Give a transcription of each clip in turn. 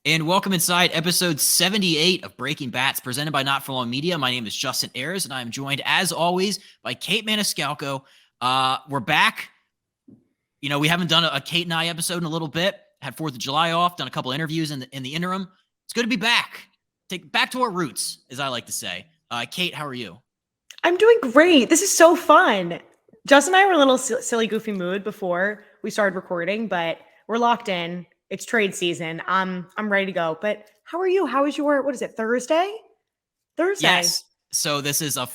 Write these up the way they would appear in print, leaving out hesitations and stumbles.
And welcome inside episode 78 of Breaking Bats, presented by Not For Long Media. My name is Justin Ayers, and I'm joined, as always, by Kait Maniscalco. We're back. You know, we haven't done a Kait and I episode in a little bit. Had 4th of July off, done a couple interviews in the interim. It's good to be back. Take back to our roots, as I like to say. Kait, how are you? I'm doing great. This is so fun. Justin and I were in a little silly, goofy mood before we started recording, but we're locked in. It's trade season. I'm ready to go. But how are you? How is your, what is it, Thursday? Yes. So this is a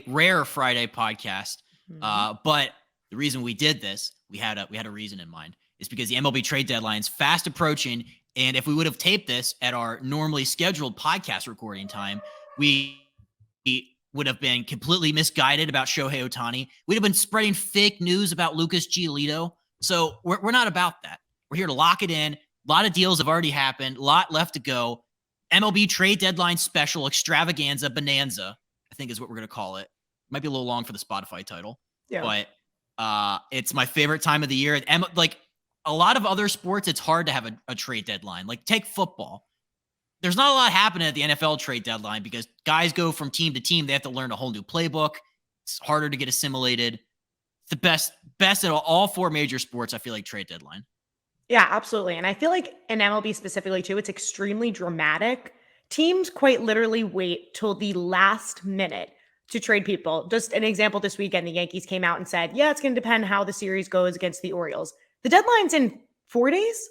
rare Friday podcast. But the reason we did this, we had a reason in mind, is because the MLB trade deadline is fast approaching. And if we would have taped this at our normally scheduled podcast recording time, we would have been completely misguided about Shohei Ohtani. We'd have been spreading fake news about Lucas Giolito. So we're not about that. We're here to lock it in. A lot of deals have already happened. A lot left to go. MLB trade deadline special extravaganza bonanza, I think is what we're going to call it. Might be a little long for the Spotify title, but it's my favorite time of the year. And like a lot of other sports, it's hard to have a trade deadline. Like take football. There's not a lot happening at the NFL trade deadline because guys go from team to team. They have to learn a whole new playbook. It's harder to get assimilated. It's the best at all 4 major sports, I feel like, trade deadline. Yeah, absolutely. And I feel like in MLB specifically too, it's extremely dramatic. Teams quite literally wait till the last minute to trade people. Just an example, this weekend, the Yankees came out and said, yeah, it's going to depend how the series goes against the Orioles. The deadline's in 4 days.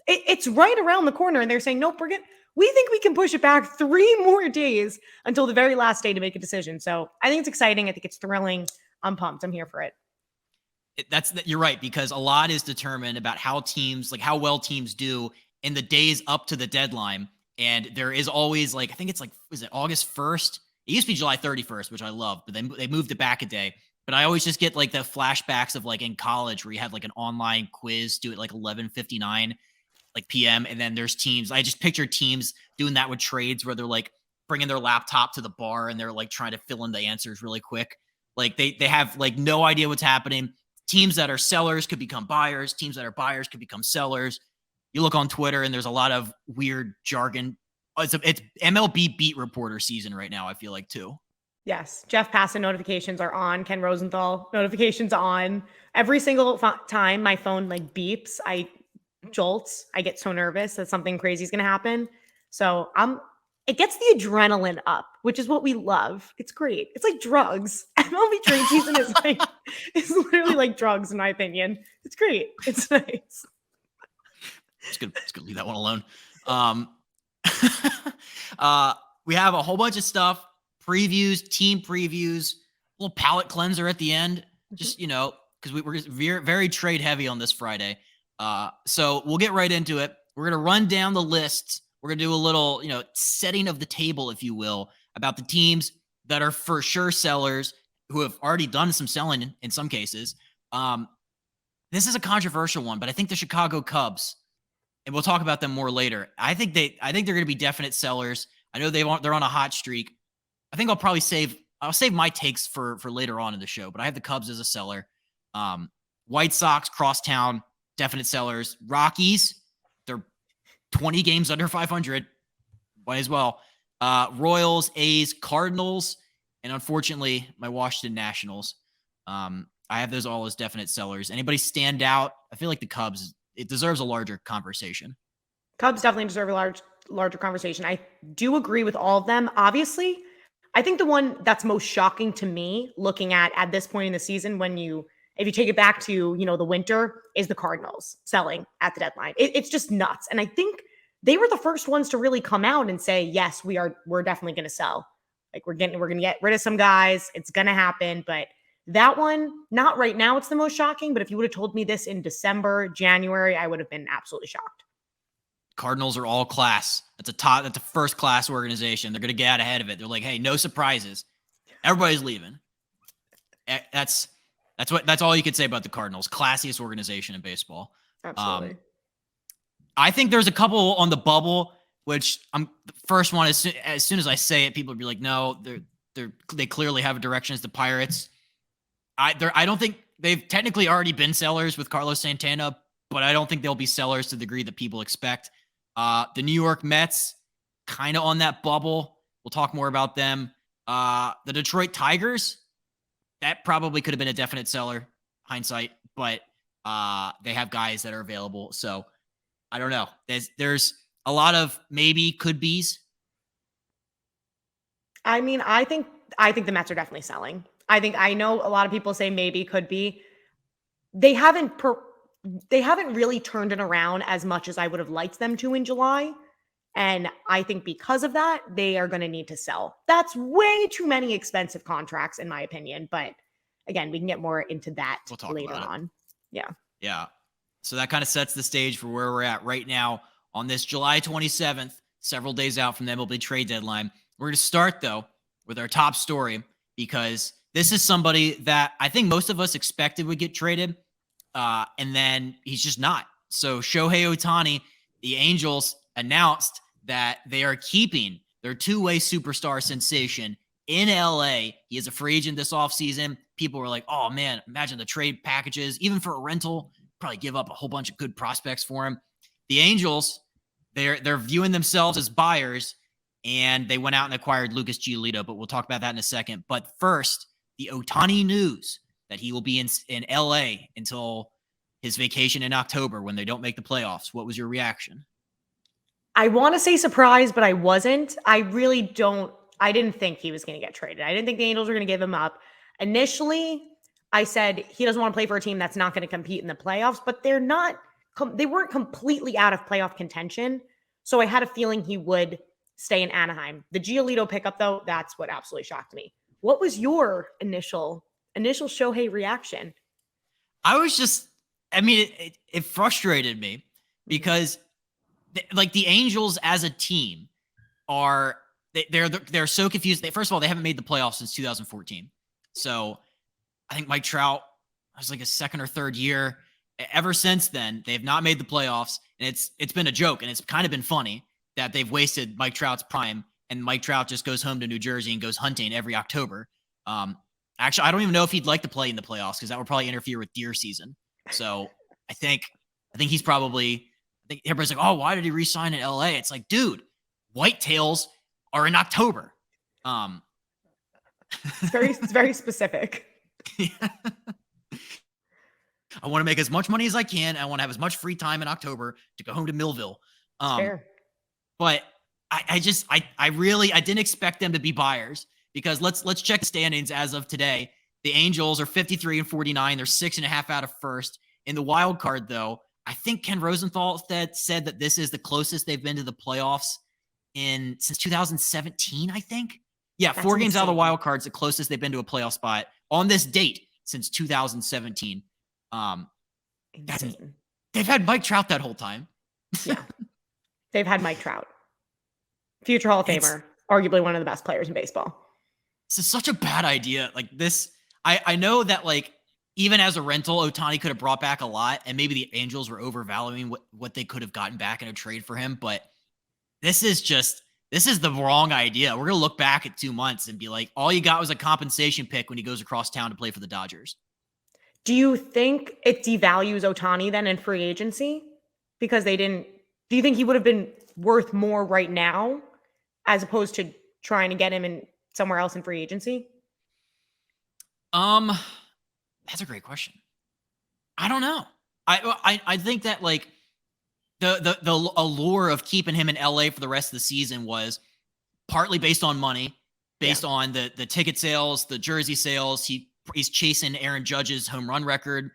It's right around the corner. And they're saying, nope, we think we can push it back 3 more days until the very last day to make a decision. So I think it's exciting. I think it's thrilling. I'm pumped. I'm here for it. You're right, because a lot is determined about how well teams do in the days up to the deadline. And there is always I think it's is it August 1st? It used to be July 31st, which I love, but they moved it back a day. But I always just get the flashbacks of in college where you had an online quiz due at 11:59 PM. And then there's teams. I just picture teams doing that with trades where they're bringing their laptop to the bar and they're trying to fill in the answers really quick. They have no idea what's happening. Teams that are sellers could become buyers. Teams that are buyers could become sellers. You look on Twitter and there's a lot of weird jargon. It's MLB beat reporter season right now, I feel like, too. Yes. Jeff Passan notifications are on. Ken Rosenthal notifications on. Every single time my phone beeps, I jolts. I get so nervous that something crazy is going to happen. So it gets the adrenaline up, which is what we love. It's great. It's like drugs. MLB trade season is literally like drugs, in my opinion. It's great. It's nice. It's good to leave that one alone. We have a whole bunch of stuff, previews, team previews, a little palate cleanser at the end, just, because we're very, very trade heavy on this Friday. So we'll get right into it. We're going to run down the list. We're going to do a little, setting of the table, if you will, about the teams that are for sure sellers who have already done some selling in some cases. This is a controversial one, but I think the Chicago Cubs, and we'll talk about them more later. I think they're going to be definite sellers. I know they're on a hot streak. I think I'll save my takes for later on in the show, but I have the Cubs as a seller. White Sox, crosstown, definite sellers. Rockies, they're 20 games under 500. Might as well. Royals, A's, Cardinals, and unfortunately, my Washington Nationals. I have those all as definite sellers. Anybody stand out? I feel like the Cubs, it deserves a larger conversation. Cubs definitely deserve a larger conversation. I do agree with all of them. Obviously, I think the one that's most shocking to me, looking at this point in the season, if you take it back to, the winter, is the Cardinals selling at the deadline. It's just nuts. And I think they were the first ones to really come out and say, yes, we're definitely going to sell. We're going to get rid of some guys. It's going to happen. But that one, not right now, it's the most shocking. But if you would have told me this in December, January, I would have been absolutely shocked. Cardinals are all class. That's a first class organization. They're going to get out ahead of it. They're like, hey, no surprises. Everybody's leaving. That's all you could say about the Cardinals. Classiest organization in baseball. Absolutely. I think there's a couple on the bubble, which I'm the first one. As soon as I say it, people will be like, no, they clearly have a direction as the Pirates. I don't think they've technically already been sellers with Carlos Santana, but I don't think they'll be sellers to the degree that people expect. The New York Mets, kind of on that bubble. We'll talk more about them. The Detroit Tigers, that probably could have been a definite seller, hindsight, but they have guys that are available. So I don't know. There's a lot of maybe could be's. I mean, I think the Mets are definitely selling. I know a lot of people say maybe could be. They haven't really turned it around as much as I would have liked them to in July. And I think because of that, they are going to need to sell. That's way too many expensive contracts, in my opinion. But again, we can get more into that later on. Yeah. Yeah. So that kind of sets the stage for where we're at right now on this July 27th, several days out from the MLB trade deadline. We're going to start, though, with our top story because this is somebody that I think most of us expected would get traded, and then he's just not. So Shohei Ohtani, the Angels announced that they are keeping their two-way superstar sensation in LA. He is a free agent this offseason. People were like, oh, man, imagine the trade packages. Even for a rental, probably give up a whole bunch of good prospects for him. The Angels, they're viewing themselves as buyers, and they went out and acquired Lucas Giolito, but we'll talk about that in a second. But first, the Ohtani news that he will be in LA until his vacation in October when they don't make the playoffs. What was your reaction? I want to say surprised, but I wasn't. I didn't think he was going to get traded. I didn't think the Angels were going to give him up. Initially, I said he doesn't want to play for a team that's not going to compete in the playoffs, but they weren't completely out of playoff contention. So I had a feeling he would stay in Anaheim. The Giolito pickup, though, that's what absolutely shocked me. What was your initial Shohei reaction? It frustrated me because the Angels as a team they're so confused. First of all, they haven't made the playoffs since 2014. So I think Mike Trout was like a second or third year. Ever since then, they have not made the playoffs, and it's been a joke, and it's kind of been funny that they've wasted Mike Trout's prime, and Mike Trout just goes home to New Jersey and goes hunting every October. Actually, I don't even know if he'd like to play in the playoffs because that would probably interfere with deer season. So I think he's probably. I think everybody's like, oh, why did he re-sign in LA? It's like, dude, whitetails are in October. It's very specific. Yeah. I want to make as much money as I can. I want to have as much free time in October to go home to Millville. Fair. But I didn't expect them to be buyers because let's check the standings as of today. The Angels are 53 and 49. They're 6.5 out of first. In the wild card, though, I think Ken Rosenthal said that this is the closest they've been to the playoffs since 2017, I think. Yeah, that's 4 games insane. Out of the wild card's the closest they've been to a playoff spot on this date since 2017. They've had Mike Trout that whole time. Yeah. They've had Mike Trout. Future Hall of Famer, arguably one of the best players in baseball. This is such a bad idea. Like this, I know that even as a rental, Ohtani could have brought back a lot, and maybe the Angels were overvaluing what they could have gotten back in a trade for him. But this is the wrong idea. We're going to look back at 2 months and be like, all you got was a compensation pick when he goes across town to play for the Dodgers. Do you think it devalues Ohtani then in free agency? Because do you think he would have been worth more right now as opposed to trying to get him in somewhere else in free agency? That's a great question. I don't know. I think that the allure of keeping him in LA for the rest of the season was partly based on money, based on the ticket sales, the jersey sales. He's chasing Aaron Judge's home run record.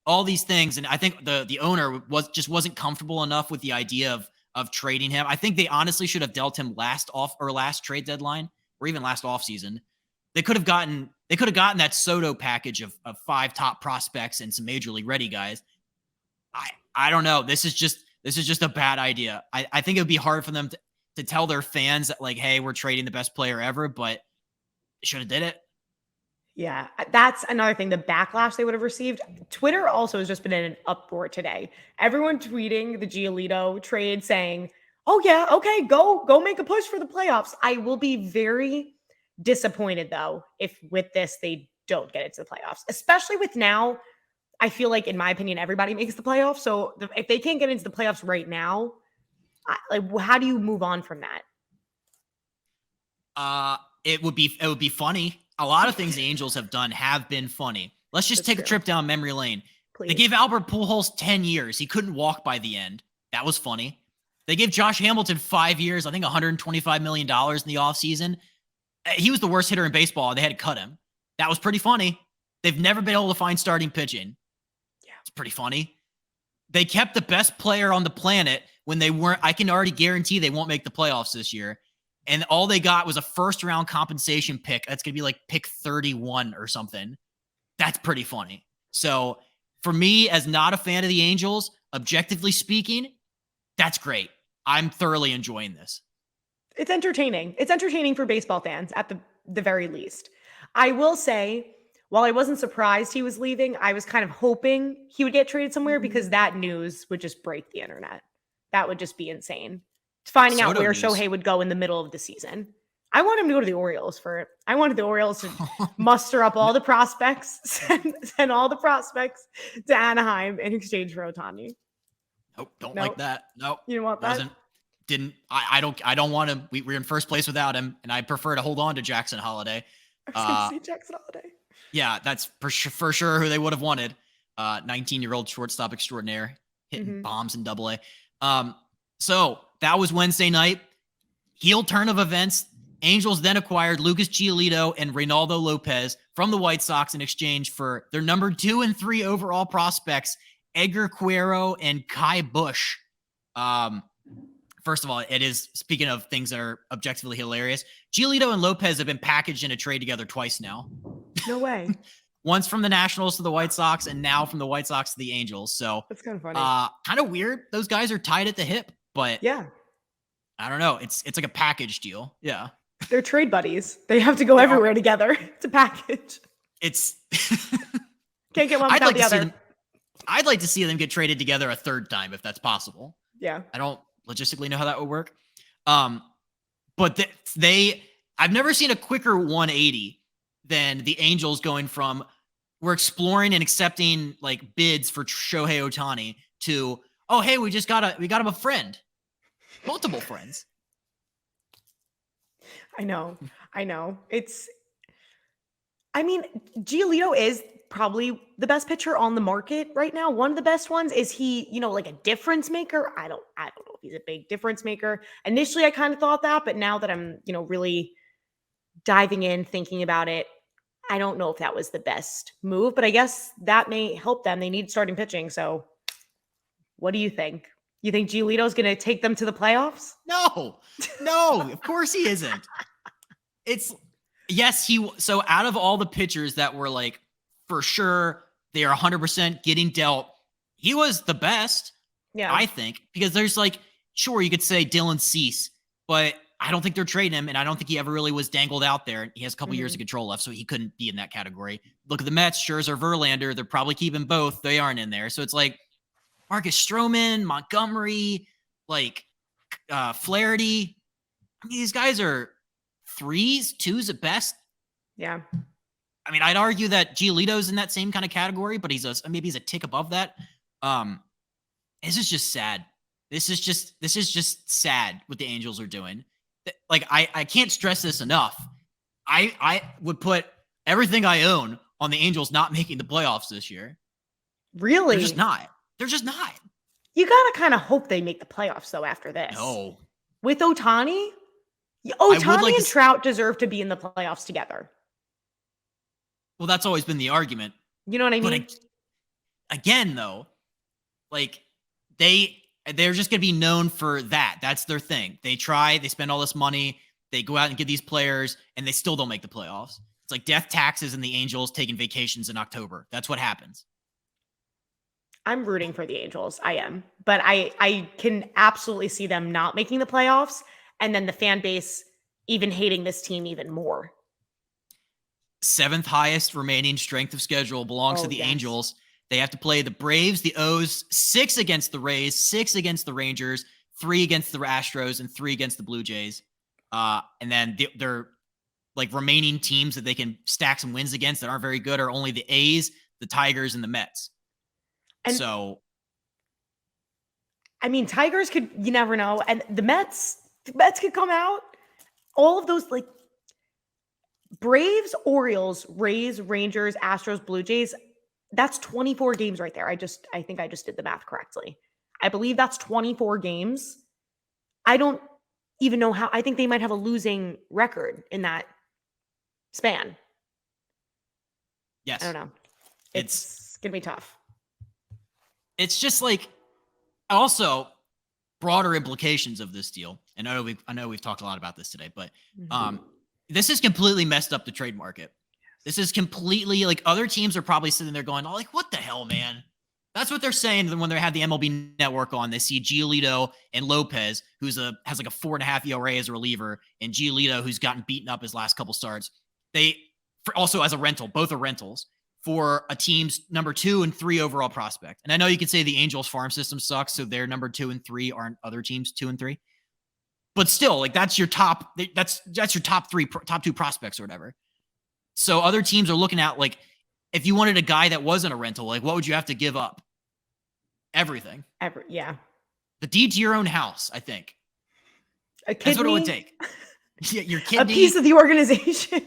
All these things. And I think the owner wasn't comfortable enough with the idea of trading him. I think they honestly should have dealt him last trade deadline or even last offseason. They could have gotten that Soto package of 5 top prospects and some major league ready guys. I don't know. This is just a bad idea. I think it would be hard for them to tell their fans that hey, we're trading the best player ever, but they should have did it. Yeah, that's another thing, the backlash they would have received. Twitter also has just been in an uproar today. Everyone tweeting the Giolito trade saying, oh yeah, okay, go make a push for the playoffs. I will be very disappointed though if with this they don't get into the playoffs, especially with now. I feel like, in my opinion, everybody makes the playoffs. So if they can't get into the playoffs right now, how do you move on from that? It would be funny. A lot of things the Angels have done have been funny. Let's just That's take a true. trip down memory lane. They Please. gave Albert Pujols 10 years. He couldn't walk by the end. That was funny. They gave Josh Hamilton 5 years, I think $125 million in the offseason. He was the worst hitter in baseball, and they had to cut him. That was pretty funny. They've never been able to find starting pitching. Yeah, it's pretty funny. They kept the best player on the planet when they weren't. I can already guarantee they won't make the playoffs this year. And all they got was a first-round compensation pick. That's going to be like pick 31 or something. That's pretty funny. So for me, as not a fan of the Angels, objectively speaking, that's great. I'm thoroughly enjoying this. It's entertaining. It's entertaining for baseball fans at the very least. I will say, while I wasn't surprised he was leaving, I was kind of hoping he would get traded somewhere because that news would just break the internet. That would just be insane. Finding out where Shohei would go in the middle of the season. I want him to go to the Orioles for it. I wanted the Orioles to muster up all the prospects, send all the prospects to Anaheim in exchange for Ohtani. Nope, don't like that. Nope. You don't want that? I don't want him. We're in first place without him, and I prefer to hold on to Jackson Holiday. I was going to say Jackson Holiday. Yeah, that's for sure who they would have wanted. 19-year-old shortstop extraordinaire, hitting bombs in Double-A. So that was Wednesday night. Heel turn of events. Angels then acquired Lucas Giolito and Reynaldo Lopez from the White Sox in exchange for their number 2 and 3 overall prospects, Edgar Cuero and Kai Bush. First of all, it is, speaking of things that are objectively hilarious, Giolito and Lopez have been packaged in a trade together twice now. No way. Once from the Nationals to the White Sox, and now from the White Sox to the Angels. So that's kind of funny. Kind of weird. Those guys are tied at the hip, but yeah, I don't know. It's like a package deal. Yeah. They're trade buddies. They have to go everywhere together. It's a package. It's can't get one without the other. I'd like to see them get traded together a third time if that's possible. Yeah. I don't logistically know how that would work. But I've never seen a quicker 180 than the Angels going from we're exploring and accepting like bids for Shohei Ohtani to, oh, hey, we got him a friend. Multiple friends. I know. Giolito is probably the best pitcher on the market right now. One of the best ones. Is he, like a difference maker? I don't know if he's a big difference maker. Initially, I kind of thought that, but now that I'm, really diving in, thinking about it, I don't know if that was the best move, but I guess that may help them. They need starting pitching. So what do you think? You think Giolito's going to take them to the playoffs? No, of course he isn't. So out of all the pitchers that were like, for sure, they are 100% getting dealt, he was the best, I think, because there's like, sure, you could say Dylan Cease, but I don't think they're trading him, and I don't think he ever really was dangled out there. He has a couple years of control left, so he couldn't be in that category. Look at the Mets, Scherzer, Verlander, they're probably keeping both. They aren't in there. So it's like Marcus Stroman, Montgomery, like Flaherty. I mean, these guys are 3s, 2s at best. Yeah. I mean, I'd argue that Giolito's in that same kind of category, but maybe he's a tick above that. This is just sad. This is just sad what the Angels are doing. Like, I can't stress this enough. I would put everything I own on the Angels not making the playoffs this year. Really? They're just not. You got to kind of hope they make the playoffs, though, after this. No. With Ohtani? Ohtani and Trout deserve to be in the playoffs together. Well, that's always been the argument. You know what I mean? But again, though, like, they're just going to be known for that. That's their thing. They spend all this money, they go out and get these players, and they still don't make the playoffs. It's like death taxes and the Angels taking vacations in October. That's what happens. I'm rooting for the Angels. I am. But I can absolutely see them not making the playoffs, and then the fan base even hating this team even more. 7th highest remaining strength of schedule belongs to the Angels. They have to play the Braves, the O's, 6 against the Rays, 6 against the Rangers, 3 against the Astros, and 3 against the Blue Jays. And then they're like remaining teams that they can stack some wins against that aren't very good are only the A's, the Tigers, and the Mets. And So, I mean, Tigers could, you never know. And the Mets could come out. All of those, like Braves, Orioles, Rays, Rangers, Astros, Blue Jays. That's 24 games right there. I think I just did the math correctly. I believe that's 24 games. I don't even know how. I think they might have a losing record in that span. yes. I don't know. It's going to be tough. It's just like also broader implications of this deal. And I know we've talked a lot about this today, but this has completely messed up the trade market. This is completely like other teams are probably sitting there going, oh, like, what the hell, man? That's what they're saying when they have the MLB network on. They see Giolito and Lopez, has like a 4.5 ERA as a reliever, and Giolito, who's gotten beaten up his last couple starts. Also as a rental, both are rentals for a team's number 2 and 3 overall prospect. And I know you could say the Angels farm system sucks, so their number 2 and 3 aren't other teams 2 and 3. But still, like that's your top 2 prospects or whatever. So other teams are looking at like, if you wanted a guy that wasn't a rental, like what would you have to give up? Everything. Yeah. The deed to your own house, I think. A kidney, that's what it would take. Yeah, your kidney. A piece of the organization.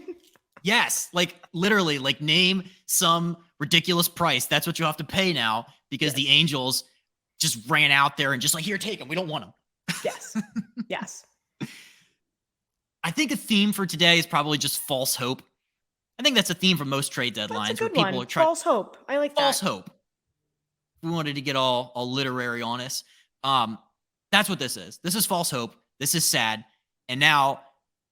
Yes, like literally, like name some ridiculous price. That's what you have to pay now because the Angels just ran out there and just like, here, take them. We don't want them. Yes. Yes. I think a theme for today is probably just false hope. I think that's a theme for most trade deadlines. That's a good where people one. Are trying false hope. I like false that. hope. We wanted to get all literary on us. That's what this is. This is false hope. This is sad. And now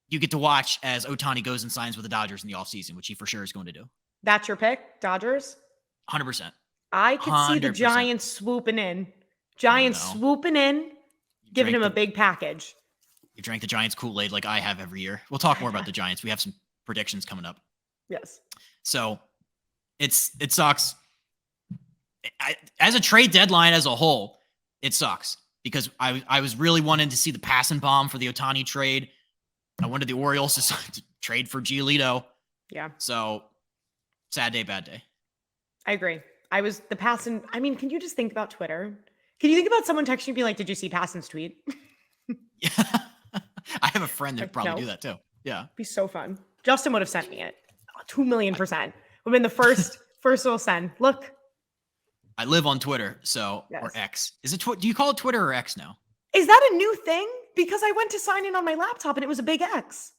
you get to watch as Ohtani goes and signs with the Dodgers in the offseason, which he for sure is going to do. That's your pick, Dodgers? 100%. I could see the 100%. Giants swooping in. Swooping in, giving him a big package. You drank the Giants Kool-Aid like I have every year. We'll talk more about the Giants. We have some predictions coming up. Yes. So it sucks. As a trade deadline as a whole, it sucks because I was really wanting to see the passing bomb for the Ohtani trade. I wanted the Orioles to trade for Giolito. Yeah. So sad day, bad day. I agree. I mean, can you just think about Twitter? Can you think about someone texting you be like, did you see Passan's tweet? Yeah. I have a friend that probably do that too. Yeah. It'd be so fun. Justin would have sent me it. 2,000,000%. Would have been the first little send. Look. I live on Twitter, so or X. Is it do you call it Twitter or X now? Is that a new thing? Because I went to sign in on my laptop and it was a big X.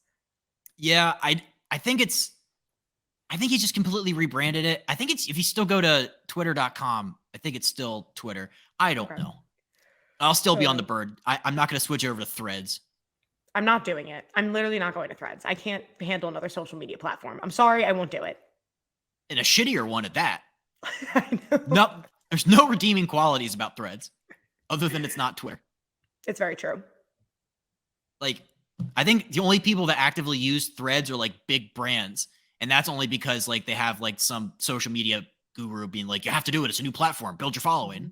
Yeah, I think he just completely rebranded it. I think it's if you still go to twitter.com, I think it's still Twitter. I don't know. I'll still be on the bird. I'm not going to switch over to Threads. I'm not doing it. I'm literally not going to Threads. I can't handle another social media platform. I'm sorry, I won't do it. And a shittier one at that. I know. No, there's no redeeming qualities about Threads other than it's not Twitter. It's very true. Like, I think the only people that actively use Threads are like big brands. And that's only because like they have like some social media guru being like, you have to do it. It's a new platform. Build your following.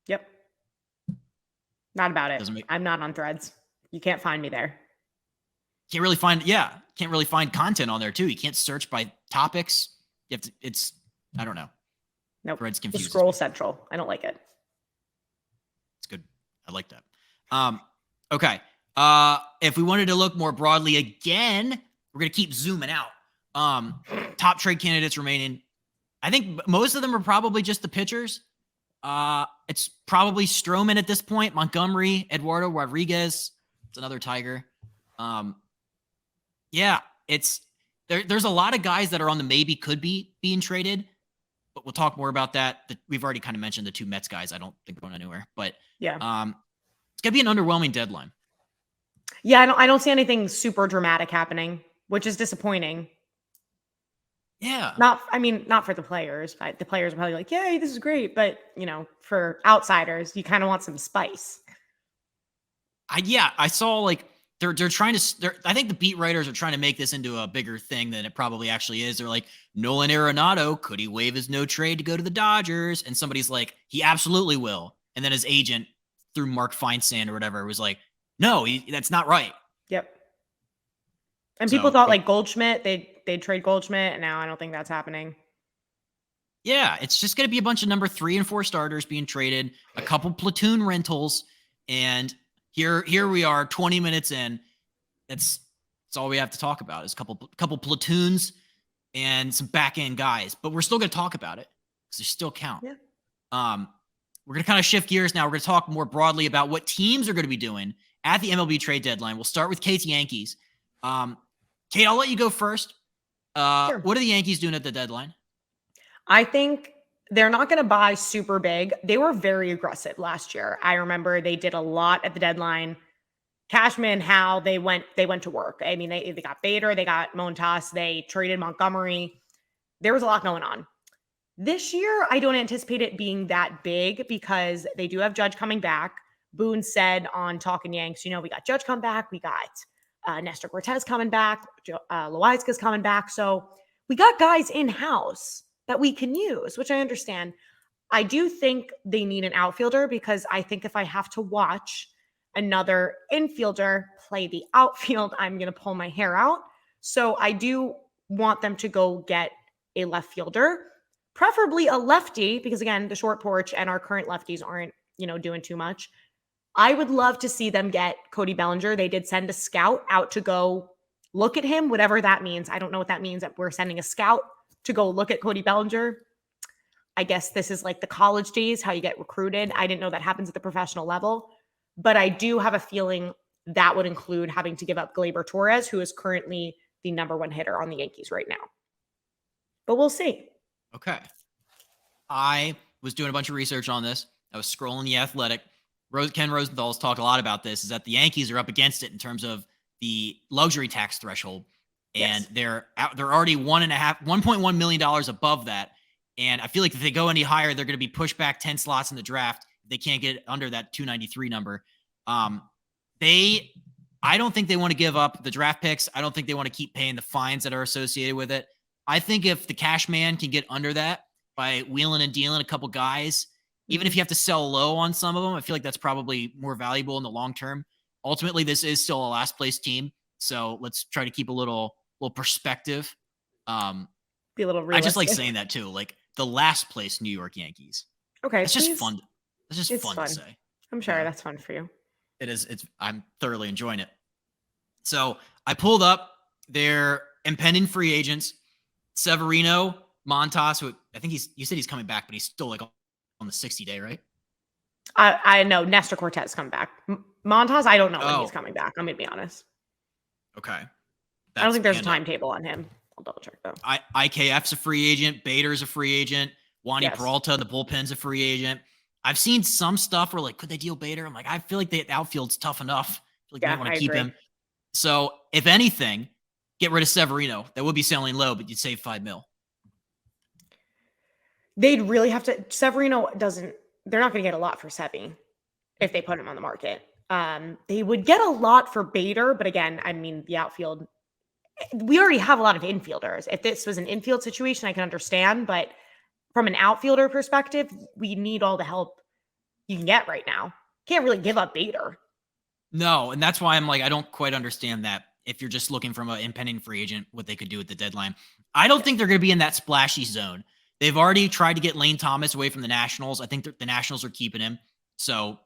Yep. Not about it. I'm not on Threads. You can't find me there. Can't really find content on there too. You can't search by topics. You have to, I don't know. Nope. Threads confuses the scroll me. central. I don't like it. It's good. I like that. Okay. If we wanted to look more broadly again, we're going to keep zooming out. Top trade candidates remaining. I think most of them are probably just the pitchers. It's probably Stroman at this point, Montgomery, Eduardo Rodriguez. It's another Tiger. Yeah, there's a lot of guys that are on the maybe could be being traded, but we'll talk more about that. We've already kind of mentioned the 2 Mets guys. I don't think they're going anywhere, but yeah, it's gonna be an underwhelming deadline. Yeah, I don't see anything super dramatic happening, which is disappointing. Yeah. Not for the players. The players are probably like, yay, this is great. But, for outsiders, you kind of want some spice. I saw like they're trying to, I think the beat writers are trying to make this into a bigger thing than it probably actually is. They're like, Nolan Arenado, could he waive his no trade to go to the Dodgers? And somebody's like, he absolutely will. And then his agent through Mark Feinsand or whatever was like, no, that's not right. Yep. And people thought like Goldschmidt, they'd trade Goldschmidt, and now I don't think that's happening. Yeah, it's just going to be a bunch of number 3 and 4 starters being traded, a couple platoon rentals, and here we are 20 minutes in. That's all we have to talk about is a couple platoons and some back end guys, but we're still going to talk about it because they still count. Yeah. We're going to kind of shift gears now. We're going to talk more broadly about what teams are going to be doing at the MLB trade deadline. We'll start with Kait's Yankees. Kait, I'll let you go first. Sure. What are the Yankees doing at the deadline? I think they're not going to buy super big. They were very aggressive last year. I remember they did a lot at the deadline. Cashman, how they went to work. I mean, they got Bader, they got Montas, they traded Montgomery. There was a lot going on. This year, I don't anticipate it being that big because they do have Judge coming back. Boone said on Talking Yanks, we got Judge come back. We got Nestor Cortez coming back. Loiza's coming back. So we got guys in-house that we can use, which I understand. I do think they need an outfielder because I think if I have to watch another infielder play the outfield, I'm going to pull my hair out. So I do want them to go get a left fielder, preferably a lefty, because again, the short porch and our current lefties aren't, doing too much. I would love to see them get Cody Bellinger. They did send a scout out to go look at him, whatever that means. I don't know what that means, that we're sending a scout to go look at Cody Bellinger. I guess this is like the college days, how you get recruited. I didn't know that happens at the professional level, but I do have a feeling that would include having to give up Gleyber Torres, who is currently the number 1 hitter on the Yankees right now. But we'll see. Okay. I was doing a bunch of research on this. I was scrolling The Athletic. Ken Rosenthal's talked a lot about this, is that the Yankees are up against it in terms of the luxury tax threshold. And they're already $1.1 million above that. And I feel like if they go any higher, they're going to be pushed back 10 slots in the draft. They can't get under that 293 number. I don't think they want to give up the draft picks. I don't think they want to keep paying the fines that are associated with it. I think if the cash man can get under that by wheeling and dealing a couple guys, even if you have to sell low on some of them, I feel like that's probably more valuable in the long term. Ultimately, this is still a last place team. So let's try to keep a little perspective. Be a little realistic. I just like saying that too. Like the last place New York Yankees. Okay. It's just fun. It's just fun to say. I'm sure that's fun for you. It is. I'm thoroughly enjoying it. So I pulled up their impending free agents, Severino, Montas, who I think you said he's coming back, but he's still like on the 60-day, right? I know Nestor Cortez coming back. Montas, I don't know when he's coming back. I'm going to be honest. Okay. I don't think there's a timetable on him. I'll double check though. IKF's a free agent. Bader's a free agent. Wandy Peralta, the bullpen's a free agent. I've seen some stuff where like, could they deal Bader? I'm like, I feel like the outfield's tough enough. I feel like they want to keep him. So if anything, get rid of Severino. That would be selling low, but you'd save $5 million. They'd really have to. Severino doesn't. They're not going to get a lot for Sevy if they put him on the market. They would get a lot for Bader, but again, I mean, the outfield. We already have a lot of infielders. If this was an infield situation, I can understand, but from an outfielder perspective, we need all the help you can get right now. Can't really give up Bader. No, and that's why I'm like, I don't quite understand that. If you're just looking from an impending free agent, what they could do at the deadline. I don't think they're going to be in that splashy zone. They've already tried to get Lane Thomas away from the Nationals. I think the Nationals are keeping him. So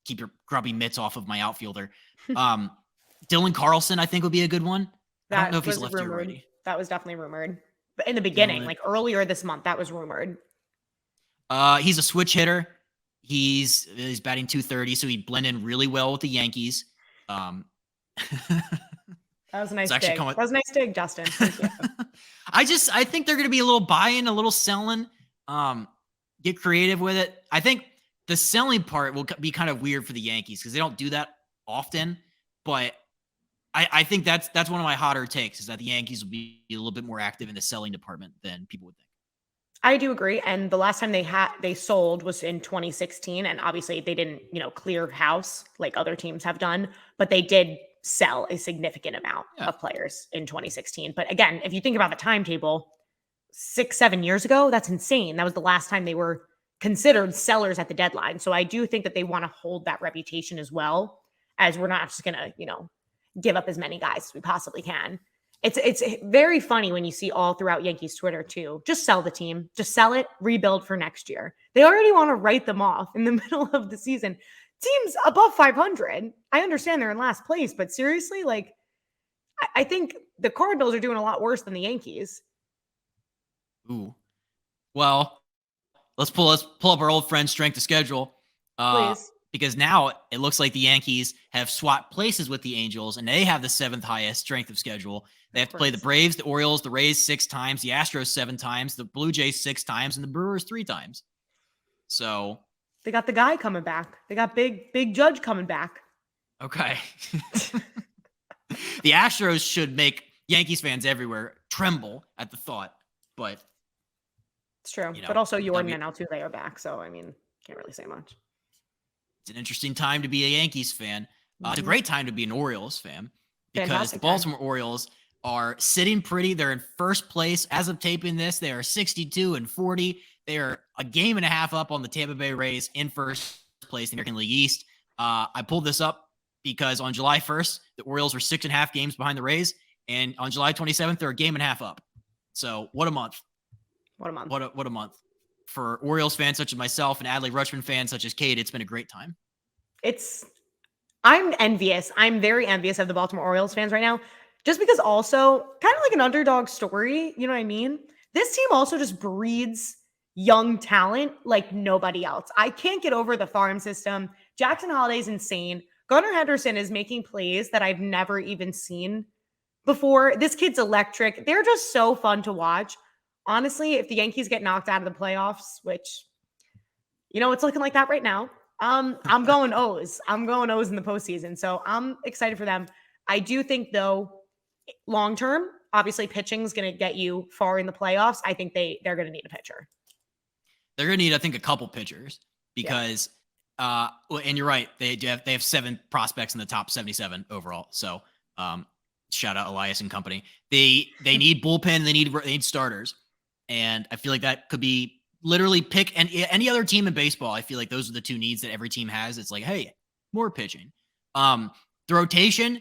keep your grubby mitts off of my outfielder. Dylan Carlson, I think, would be a good one. I don't know if he's left here already. That was definitely rumored. But in the beginning, like earlier this month, that was rumored. He's a switch hitter. He's batting .230, so he'd blend in really well with the Yankees. That was a nice dig. That was a nice dig, Justin. Thank you. I think they're going to be a little buying, a little selling, get creative with it. I think the selling part will be kind of weird for the Yankees because they don't do that often. But I think that's one of my hotter takes is that the Yankees will be a little bit more active in the selling department than people would think. I do agree. And the last time they sold was in 2016. And obviously they didn't, clear house like other teams have done, but they did sell a significant amount of players in 2016. But again, if you think about the timetable, 6-7 years ago, that's insane. That was the last time they were considered sellers at the deadline. So I do think that they want to hold that reputation as well, as we're not just going to, give up as many guys as we possibly can. It's very funny when you see all throughout Yankees Twitter too. Just sell the team, just sell it, rebuild for next year. They already want to write them off in the middle of the season. Teams above 500. I understand they're in last place, but seriously, like I think the Cardinals are doing a lot worse than the Yankees. Ooh. Well, let's pull up our old friend strength of schedule. Please. Because now it looks like the Yankees have swapped places with the Angels, and they have the 7th highest strength of schedule. They have to play the Braves, the Orioles, the Rays 6 times, the Astros 7 times, the Blue Jays 6 times, and the Brewers 3 times. So they got the guy coming back. They got big Judge coming back. Okay. The Astros should make Yankees fans everywhere tremble at the thought, but it's true. But also Jordan and Altuve are back, so I mean, can't really say much. It's an interesting time to be a Yankees fan. It's a great time to be an Orioles fan because Fantastic the Baltimore Orioles are sitting pretty. They're in first place as of taping this. They are 62-40. They are a game and a half up on the Tampa Bay Rays in first place in the American League East. I pulled this up because on July 1st, the Orioles were 6.5 games behind the Rays, and on July 27th, they're a game and a half up. So what a month! What a month! What a month! For Orioles fans such as myself and Adley Rutschman fans such as Kait, it's been a great time. I'm envious. I'm very envious of the Baltimore Orioles fans right now, just because also kind of like an underdog story. You know what I mean? This team also just breeds young talent like nobody else. I can't get over the farm system. Jackson Holliday's insane. Gunnar Henderson is making plays that I've never even seen before. This kid's electric. They're just so fun to watch. Honestly, if the Yankees get knocked out of the playoffs, which, it's looking like that right now, I'm going O's. I'm going O's in the postseason. So I'm excited for them. I do think, though, long term, obviously pitching is going to get you far in the playoffs. I think they're going to need a pitcher. They're going to need, I think, a couple pitchers because, and you're right, they have 7 prospects in the top 77 overall. So shout out Elias and company. They need bullpen. They need starters. And I feel like that could be literally pick any other team in baseball. I feel like those are the 2 needs that every team has. It's like, hey, more pitching. The rotation,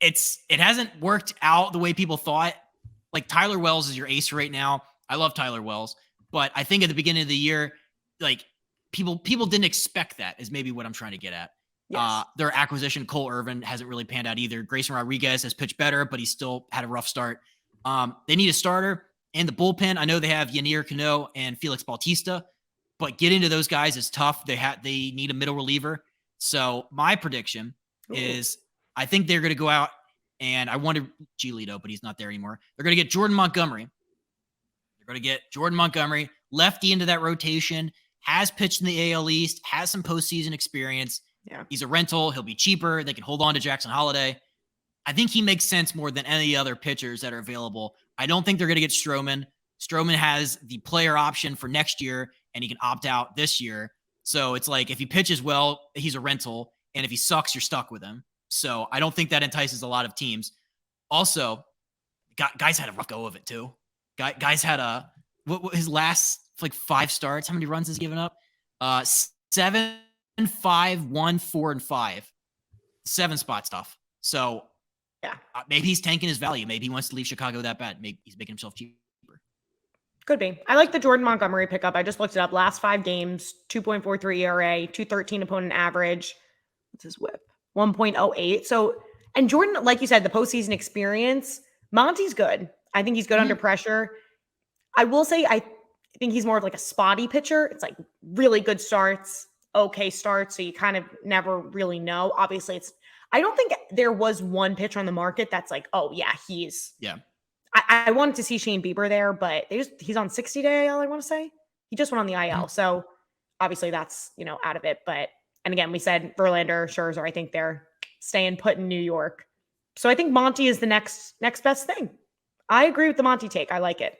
it hasn't worked out the way people thought. Like Tyler Wells is your ace right now. I love Tyler Wells, but I think at the beginning of the year, like people didn't expect that is maybe what I'm trying to get at. Yes. Their acquisition, Cole Irvin, hasn't really panned out either. Grayson Rodriguez has pitched better, but he still had a rough start. They need a starter. And the bullpen, I know they have Yanier Cano and Felix Bautista, but getting to those guys is tough. They need a middle reliever. So my prediction is I think they're going to go out, and I wanted Giolito, but he's not there anymore. They're going to get Jordan Montgomery. Lefty into that rotation, has pitched in the AL East, has some postseason experience. Yeah. He's a rental. He'll be cheaper. They can hold on to Jackson Holliday. I think he makes sense more than any other pitchers that are available. I don't think they're going to get Stroman. Stroman has the player option for next year, and he can opt out this year. So it's like if he pitches well, he's a rental, and if he sucks, you're stuck with him. So I don't think that entices a lot of teams. Also, guys had a rough go of it too. Guys had his last like 5 starts. How many runs has he given up? 7, 5, 1, 4, and 5. 7 spot stuff. So yeah, maybe he's tanking his value. Maybe he wants to leave Chicago that bad. Maybe he's making himself cheaper. Could be. I like the Jordan Montgomery pickup. I just looked it up. Last 5 games, 2.43 ERA, 213 opponent average. What's his whip? 1.08. So, and Jordan, like you said, the postseason experience, Monty's good. I think he's good under pressure. I will say, I think he's more of like a spotty pitcher. It's like really good starts, okay starts. So you kind of never really know. Obviously, I don't think there was one pitcher on the market that's like, oh yeah, I wanted to see Shane Bieber there, but he's on 60-day IL, I want to say. He just went on the IL. So obviously that's, out of it. But, and again, we said Verlander, Scherzer, I think they're staying put in New York. So I think Monty is the next best thing. I agree with the Monty take. I like it.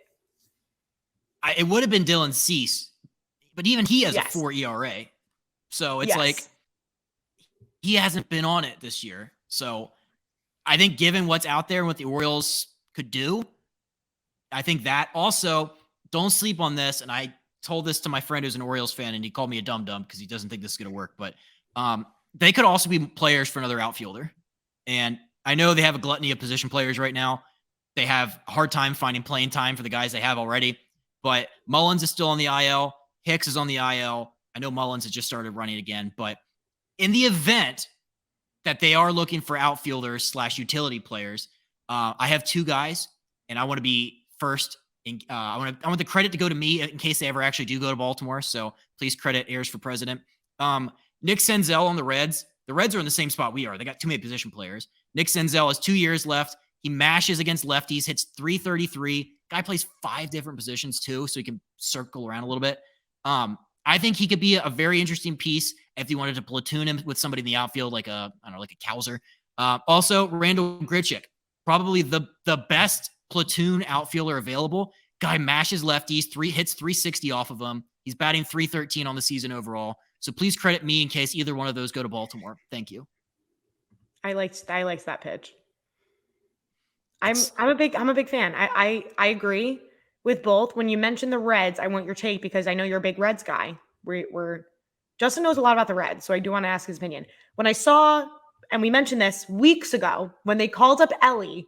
It would have been Dylan Cease, but even he has a 4 ERA. So it's like he hasn't been on it this year. So I think given what's out there and what the Orioles could do, I think that also don't sleep on this. And I told this to my friend who's an Orioles fan, and he called me a dum-dum because he doesn't think this is going to work. But they could also be players for another outfielder. And I know they have a gluttony of position players right now, they have a hard time finding playing time for the guys they have already. But Mullins is still on the IL. Hicks is on the IL. I know Mullins has just started running again, but in the event that they are looking for outfielders / utility players, I have two guys, and I want to be first. I want the credit to go to me in case they ever actually do go to Baltimore. So please credit Heirs for President. Nick Senzel on the Reds. The Reds are in the same spot we are. They got too many position players. Nick Senzel has 2 years left. He mashes against lefties, hits .333. Guy plays 5 different positions too, so he can circle around a little bit. I think he could be a very interesting piece if you wanted to platoon him with somebody in the outfield, like a Kowser. Also, Randall Grichuk, probably the best platoon outfielder available. Guy mashes lefties, hits 360 off of them. He's batting .313 on the season overall. So please credit me in case either one of those go to Baltimore. Thank you. I liked that pitch. I'm a big fan. I agree with both. When you mentioned the Reds, I want your take because I know you're a big Reds guy. Justin knows a lot about the Reds, so I do want to ask his opinion. When I saw, and we mentioned this weeks ago, when they called up Ellie,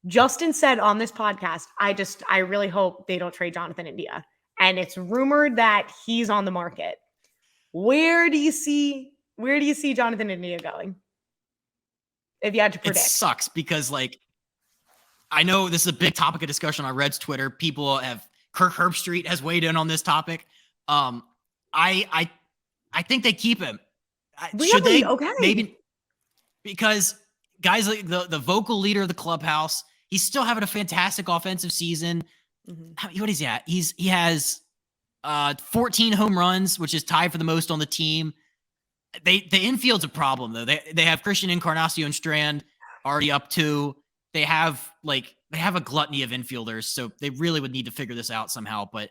Justin said on this podcast, I really hope they don't trade Jonathan India. And it's rumored that he's on the market. Where do you see Jonathan India going? If you had to predict. It sucks because, like, I know this is a big topic of discussion on Reds Twitter. Kirk Herbstreit has weighed in on this topic. I think they keep him. Really? Should they? Okay. Maybe because guys like the vocal leader of the clubhouse, he's still having a fantastic offensive season. Mm-hmm. What is he at? He has 14 home runs, which is tied for the most on the team. The infield's a problem though. They have Christian Encarnacion Strand already up 2. They have a gluttony of infielders, so they really would need to figure this out somehow. But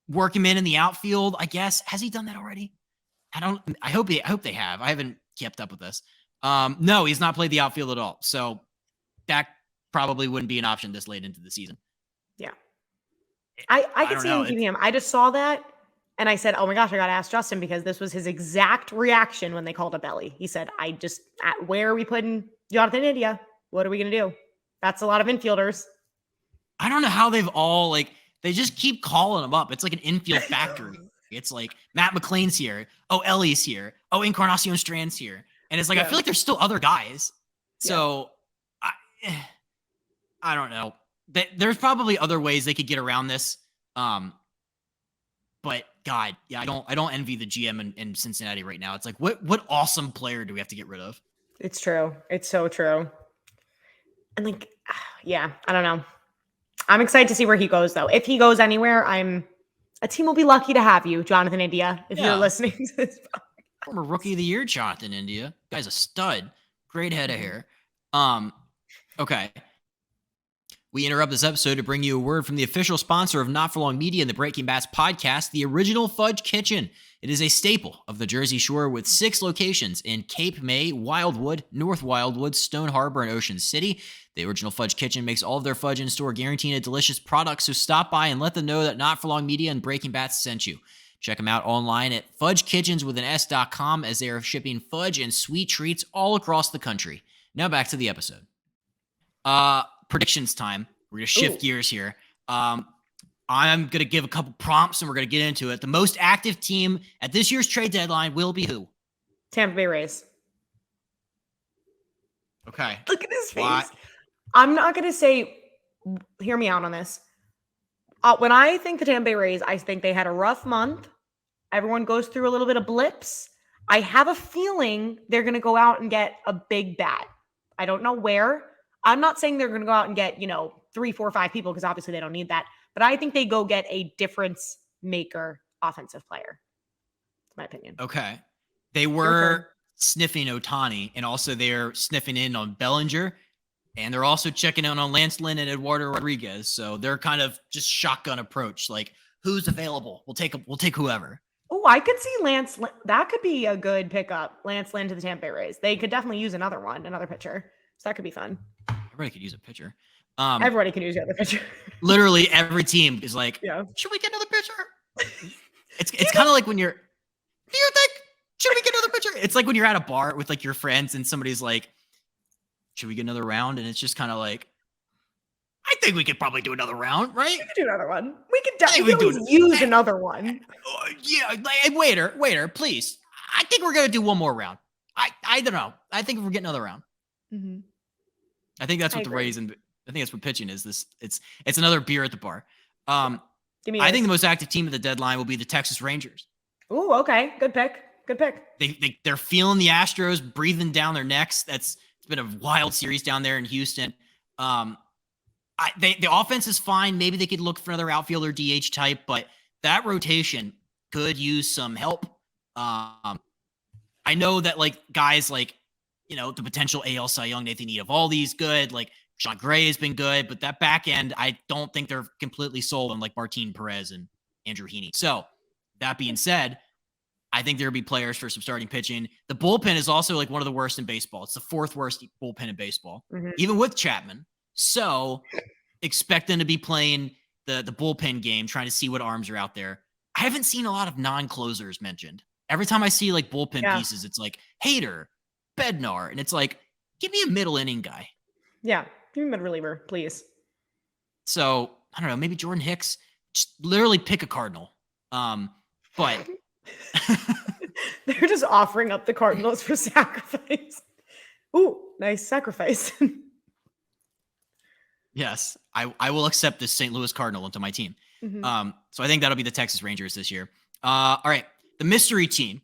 work him in the outfield, I guess. Has he done that already? I hope they have. I haven't kept up with this. No, he's not played the outfield at all. So that probably wouldn't be an option this late into the season. Yeah. I could see him keeping him. I just saw that and I said, oh my gosh, I got to ask Justin because this was his exact reaction when they called up Ellie. He said, where are we putting Jonathan India? What are we going to do? That's a lot of infielders. I don't know how they've all they just keep calling them up. It's like an infield factory. It's like Matt McLean's here. Oh, Ellie's here. Oh, Encarnacion Strand's here. And it's like, I feel like there's still other guys. So I don't know. There's probably other ways they could get around this. But God, yeah, I don't envy the GM in Cincinnati right now. It's like, what awesome player do we have to get rid of? It's true. It's so true. And I don't know. I'm excited to see where he goes though. If he goes anywhere, a team will be lucky to have you, Jonathan India, if you're listening to this. Former Rookie of the Year, Jonathan India. Guy's a stud. Great head of hair. Okay. We interrupt this episode to bring you a word from the official sponsor of Not For Long Media and the Breaking Bats podcast, the Original Fudge Kitchen. It is a staple of the Jersey Shore with 6 locations in Cape May, Wildwood, North Wildwood, Stone Harbor, and Ocean City. The Original Fudge Kitchen makes all of their fudge in store, guaranteeing a delicious product, so stop by and let them know that Not For Long Media and Breaking Bats sent you. Check them out online at fudgekitchens.com as they are shipping fudge and sweet treats all across the country. Now back to the episode. Predictions time. We're going to shift gears here. I'm going to give a couple prompts and we're going to get into it. The most active team at this year's trade deadline will be who? Tampa Bay Rays. Okay. Look at his face. Why? I'm not going to say, hear me out on this. When I think the Tampa Bay Rays, I think they had a rough month. Everyone goes through a little bit of blips. I have a feeling they're going to go out and get a big bat. I don't know where. I'm not saying they're going to go out and get, 3, 4, 5 people because obviously they don't need that. But I think they go get a difference maker offensive player. That's my opinion. Okay. They were sniffing Ohtani, and also they're sniffing in on Bellinger, and they're also checking in on Lance Lynn and Eduardo Rodriguez. So they're kind of just shotgun approach. Like, who's available? We'll take whoever. Oh, I could see Lance. That could be a good pickup. Lance Lynn to the Tampa Bay Rays. They could definitely use another pitcher. So that could be fun. Everybody could use a pitcher. Everybody can use the other pitcher. Literally every team is like, should we get another pitcher? It's kind of like when do you think, should we get another pitcher? It's like when you're at a bar with your friends and somebody's like, should we get another round? And it's just kind of like, I think we could probably do another round, right? We could do another one. We could I think we definitely could do use another one. Yeah, waiter, please. I think we're gonna do one more round. I don't know. I think we're getting another round. Mm-hmm. I think that's what the Rays and I think that's what pitching is. It's another beer at the bar. I think the most active team at the deadline will be the Texas Rangers. Ooh, okay, good pick. Good pick. They're feeling the Astros breathing down their necks. It's been a wild series down there in Houston. The offense is fine. Maybe they could look for another outfielder DH type, but that rotation could use some help. I know that like guys like, the potential AL Cy Young, Nathan Eovaldi's good. Like Sean Gray has been good, but that back end, I don't think they're completely sold on like Martin Perez and Andrew Heaney. So that being said, I think there'll be players for some starting pitching. The bullpen is also like one of the worst in baseball. It's the fourth worst bullpen in baseball, even with Chapman. So expect them to be playing the bullpen game, trying to see what arms are out there. I haven't seen a lot of non-closers mentioned. Every time I see like bullpen pieces, it's like Hader, Bednar, and it's like, give me a middle inning guy. Yeah, give me a mid reliever, please. So I don't know, maybe Jordan Hicks. Just literally pick a Cardinal. But they're just offering up the Cardinals for sacrifice. Ooh, nice sacrifice. Yes, I will accept this St. Louis Cardinal into my team. So I think that'll be the Texas Rangers this year. All right, the mystery team.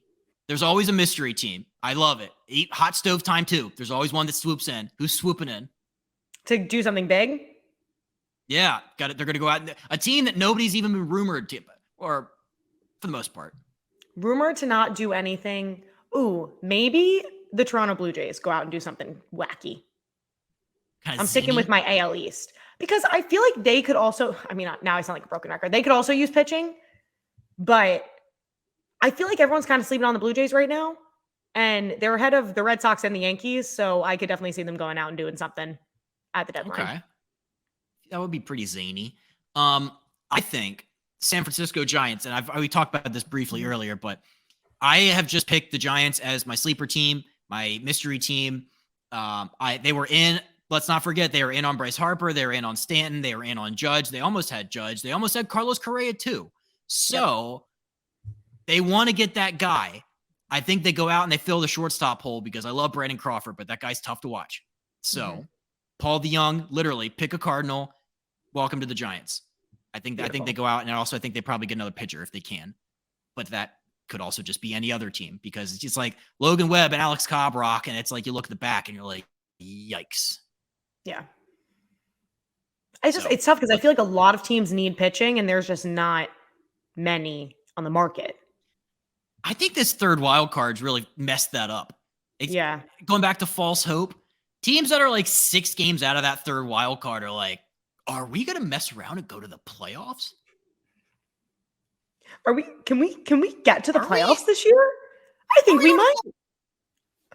There's always a mystery team. I love it. Eat hot stove time too. There's always one that swoops in. Who's swooping in? To do something big? Yeah, got it. They're going to go out. A team that nobody's even been rumored to, or for the most part. Rumored to not do anything. Ooh, maybe the Toronto Blue Jays go out and do something wacky. I'm sticking with my AL East because I feel like they could also, now I sound like a broken record. They could also use pitching, but I feel like everyone's kind of sleeping on the Blue Jays right now, and they're ahead of the Red Sox and the Yankees, so I could definitely see them going out and doing something at the deadline. Okay. That would be pretty zany. I think San Francisco Giants, and we talked about this briefly earlier, but I have just picked the Giants as my sleeper team, my mystery team. They were in, let's not forget, they were in on Bryce Harper, they were in on Stanton, they were in on Judge, they almost had Judge, they almost had Carlos Correa too. So they want to get that guy. I think they go out and they fill the shortstop hole because I love Brandon Crawford, but that guy's tough to watch. So Paul DeYoung, literally pick a Cardinal. Welcome to the Giants. I think they go out, and also I think they probably get another pitcher if they can. But that could also just be any other team because it's just like Logan Webb and Alex Cobb rock, and it's like you look at the back and you're like, yikes. Yeah. It's tough because I feel like a lot of teams need pitching, and there's just not many on the market. I think this third wild card's really messed that up. Going back to false hope, teams that are like 6 games out of that third wild card are like, are we going to mess around and go to the playoffs? Can we get to the playoffs this year? I think we might.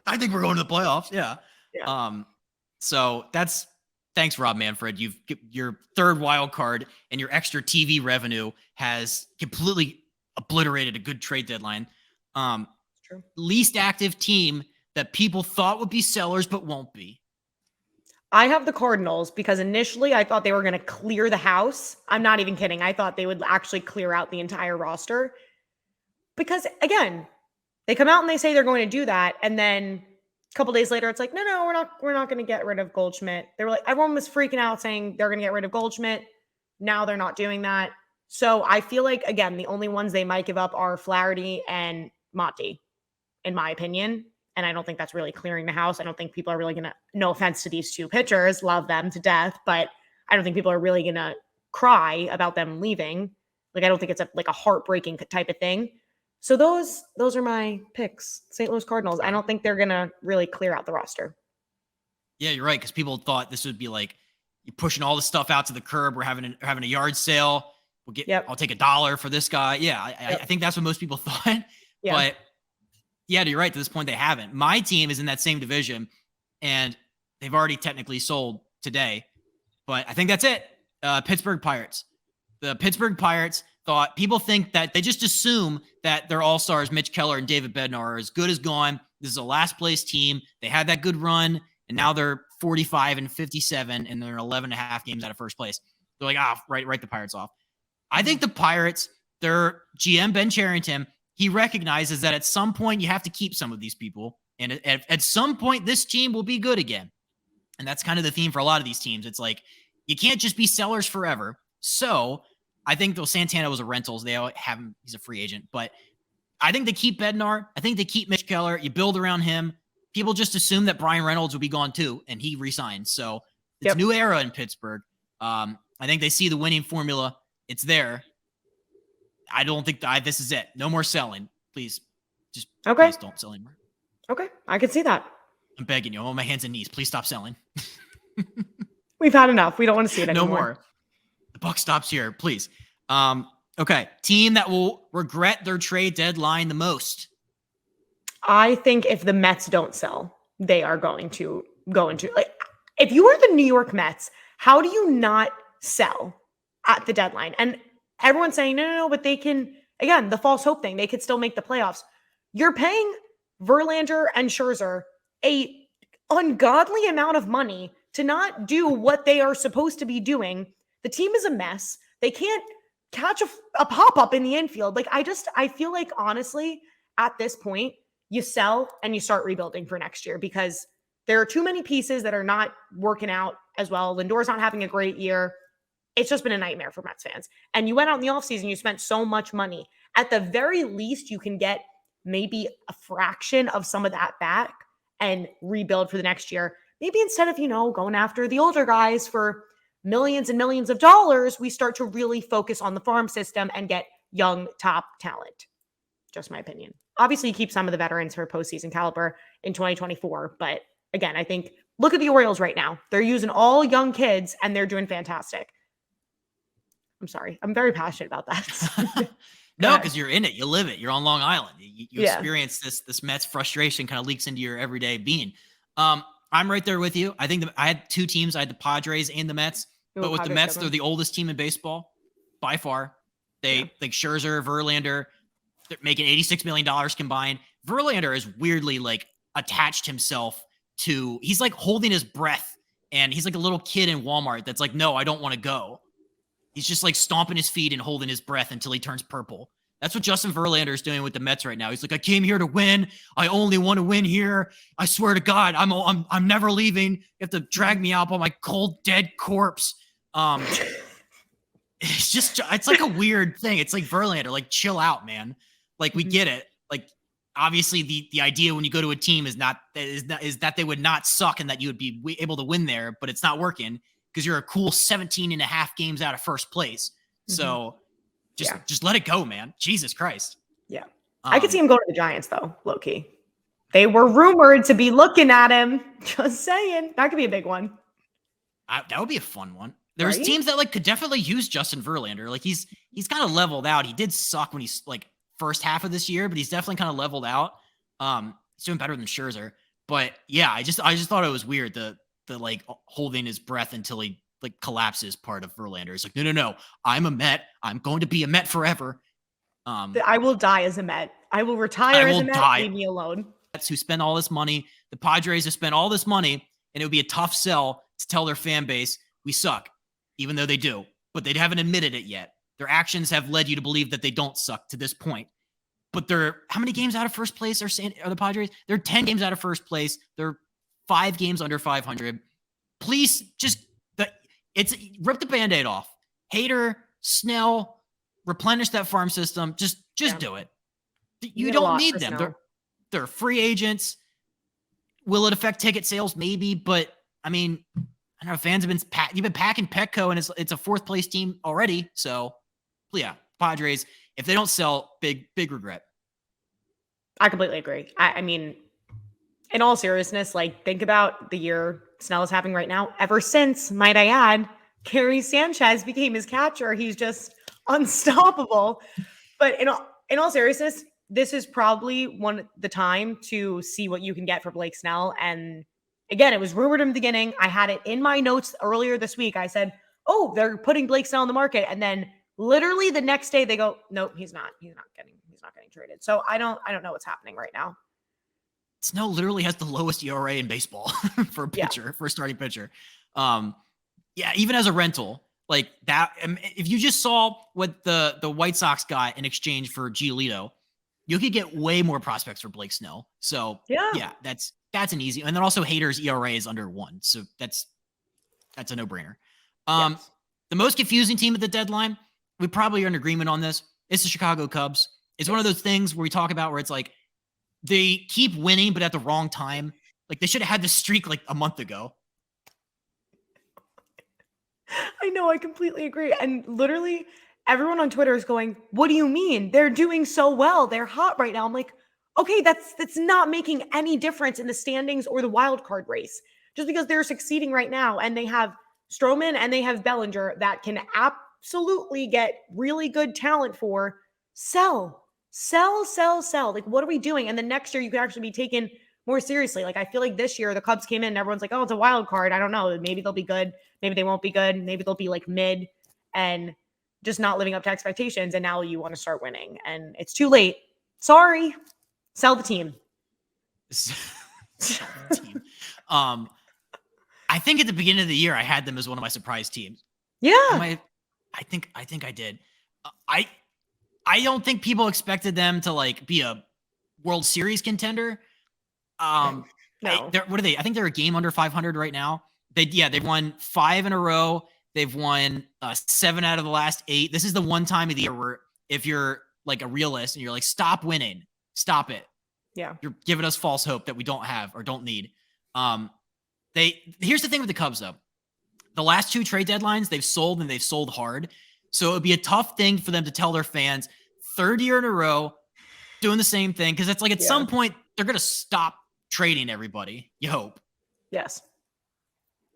I think we're going to the playoffs. Yeah. So thanks, Rob Manfred. Your third wild card and your extra TV revenue has completely obliterated a good trade deadline. True. Least active team that people thought would be sellers but won't be. I have the Cardinals because initially I thought they were going to clear the house. I'm not even kidding. I thought they would actually clear out the entire roster because, again, they come out and they say they're going to do that, and then a couple days later, it's like, no, we're not going to get rid of Goldschmidt. They were like, everyone was freaking out saying they're going to get rid of Goldschmidt. Now they're not doing that. So I feel like, again, the only ones they might give up are Flaherty and Monty, in my opinion. And I don't think that's really clearing the house. I don't think people are really going to, no offense to these two pitchers, love them to death, but I don't think people are really going to cry about them leaving. Like, I don't think it's a heartbreaking type of thing. So those are my picks. St. Louis Cardinals. I don't think they're going to really clear out the roster. Yeah, you're right. Because people thought this would be like you're pushing all the stuff out to the curb. We're having a yard sale. I'll take $1 for this guy. Yeah, I think that's what most people thought. Yeah. But yeah, you're right. To this point, they haven't. My team is in that same division, and they've already technically sold today. But I think that's it. Pittsburgh Pirates. The Pittsburgh Pirates thought people think that they just assume that their all-stars, Mitch Keller and David Bednar, are as good as gone. This is a last place team. They had that good run, and now they're 45-57, and they're 11.5 games out of first place. They're like, write the Pirates off. I think the Pirates, their GM, Ben Cherington, he recognizes that at some point you have to keep some of these people. And at some point, this team will be good again. And that's kind of the theme for a lot of these teams. It's like, you can't just be sellers forever. So I think though Santana was a rentals, they have him, he's a free agent. But I think they keep Bednar. I think they keep Mitch Keller. You build around him. People just assume that Brian Reynolds will be gone too, and he resigns. So it's a new era in Pittsburgh. I think they see the winning formula. It's there. I don't think this is it. No more selling. Please. Just please don't sell anymore. Okay. I can see that. I'm begging you. I'm on my hands and knees. Please stop selling. We've had enough. We don't want to see it anymore. No more. The buck stops here. Please. Okay. Team that will regret their trade deadline the most. I think if the Mets don't sell, they are going to go into, like, if you are the New York Mets, how do you not sell at the deadline? And everyone's saying, no, but they can, again, the false hope thing, they could still make the playoffs. You're paying Verlander and Scherzer a ungodly amount of money to not do what they are supposed to be doing. The team is a mess. They can't catch a pop-up in the infield. Like, I feel like, honestly, at this point, you sell and you start rebuilding for next year because there are too many pieces that are not working out as well. Lindor's not having a great year. It's just been a nightmare for Mets fans. And you went out in the offseason, you spent so much money. At the very least, you can get maybe a fraction of some of that back and rebuild for the next year. Maybe instead of, going after the older guys for millions and millions of dollars, we start to really focus on the farm system and get young top talent. Just my opinion. Obviously, you keep some of the veterans for postseason caliber in 2024. But again, I think, look at the Orioles right now. They're using all young kids and they're doing fantastic. I'm sorry. I'm very passionate about that. No, because you're in it. You live it. You're on Long Island. You experience this Mets frustration kind of leaks into your everyday being. I'm right there with you. I think I had two teams. I had the Padres and the Mets. But with the Mets, they're the oldest team in baseball by far. Like Scherzer, Verlander, they're making $86 million combined. Verlander is weirdly like attached himself to, he's like holding his breath and he's like a little kid in Walmart that's like, no, I don't want to go. He's just like stomping his feet and holding his breath until he turns purple. That's what Justin Verlander is doing with the Mets right now. He's like, I came here to win. I only want to win here. I swear to God, I'm never leaving. You have to drag me out on my cold, dead corpse. It's like a weird thing. It's like Verlander, like chill out, man. Like we get it. Like obviously the idea when you go to a team is that they would not suck and that you would be able to win there, but it's not working because you're a cool 17.5 games out of first place. So just let it go, man. Jesus Christ. Yeah. I could see him going to the Giants though, low key. They were rumored to be looking at him. Just saying. That could be a big one. That would be a fun one. There's teams that like could definitely use Justin Verlander. Like he's kind of leveled out. He did suck when he's like first half of this year, but he's definitely kind of leveled out. He's doing better than Scherzer. But yeah, I just thought it was weird the like holding his breath until he like collapses part of Verlander. It's like, no, I'm a Met. I'm going to be a Met forever. I will die as a Met. I will retire as a Met. Leave me alone. Who spend all this money. The Padres have spent all this money, and it would be a tough sell to tell their fan base we suck, even though they do. But they haven't admitted it yet. Their actions have led you to believe that they don't suck to this point. But they're how many games out of first place are the Padres? They're 10 games out of first place. They're 5 games under 500. Please just rip the Band-Aid off. Hader, Snell, replenish that farm system. Just do it. You don't need them. They're free agents. Will it affect ticket sales? Maybe, but I mean, I don't know. Fans have been packing Petco, and it's a 4th place team already. So, yeah, Padres. If they don't sell, big regret. I completely agree. I mean, in all seriousness, like think about the year Snell is having right now. Ever since, might I add, Gary Sanchez became his catcher. He's just unstoppable. But in all seriousness, this is probably the time to see what you can get for Blake Snell. And again, it was rumored in the beginning. I had it in my notes earlier this week. I said, oh, they're putting Blake Snell in the market. And then literally the next day they go, nope, he's not getting traded. So I don't know what's happening right now. Snow literally has the lowest ERA in baseball for a pitcher, for a starting pitcher. Yeah, even as a rental, like that. If you just saw what the White Sox got in exchange for Giolito, you could get way more prospects for Blake Snow. So yeah, that's an easy. And then also Hader's ERA is under 1, so that's a no brainer. The most confusing team at the deadline, we probably are in agreement on this. It's the Chicago Cubs. It's one of those things where we talk about where it's like they keep winning, but at the wrong time. Like they should have had this streak like a month ago. I know, I completely agree. And literally everyone on Twitter is going, "What do you mean? They're doing so well. They're hot right now." I'm like, okay, that's not making any difference in the standings or the wild card race. Just because they're succeeding right now and they have Stroman and they have Bellinger that can absolutely get really good talent for, sell. Like, what are we doing? And then next year you could actually be taken more seriously. Like, I feel like this year the Cubs came in and everyone's like, oh, it's a wild card. I don't know. Maybe they'll be good. Maybe they won't be good. Maybe they'll be like mid and just not living up to expectations. And now you want to start winning and it's too late. Sorry. Sell the team. Sell the team. I think at the beginning of the year, I had them as one of my surprise teams. Yeah. I think I did. I don't think people expected them to like be a World Series contender. No. What are they? I think they're a game under 500 right now. They've won 5 in a row. They've won 7 out of the last 8. This is the one time of the year where if you're like a realist and you're like, stop winning, stop it. Yeah. You're giving us false hope that we don't have or don't need. Here's the thing with the Cubs though. The last 2 trade deadlines, they've sold and they've sold hard. So it would be a tough thing for them to tell their fans 3rd year in a row doing the same thing. Cause it's like at some point they're going to stop trading everybody. You hope. Yes.